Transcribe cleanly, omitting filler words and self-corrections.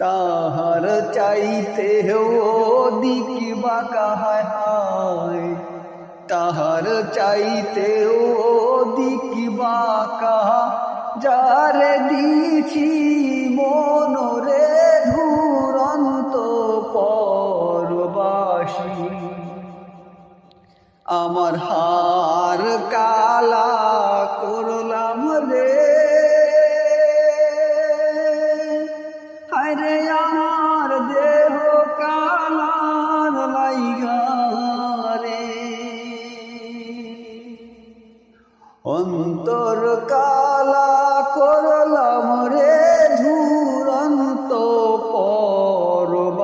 তাহার চাইতে অধিক বাঁকা হায় হায়, তাহার চাইতে অধিক বাঁকা যারে দিছি মনরে ধুরন্ত পরবাসী। আমার হার কালা করলাম রে, হায়রে আমার দেহ কালার লাইগা রে, অন্তর কালা করলাম রে ধুরন্ত পরবাসী।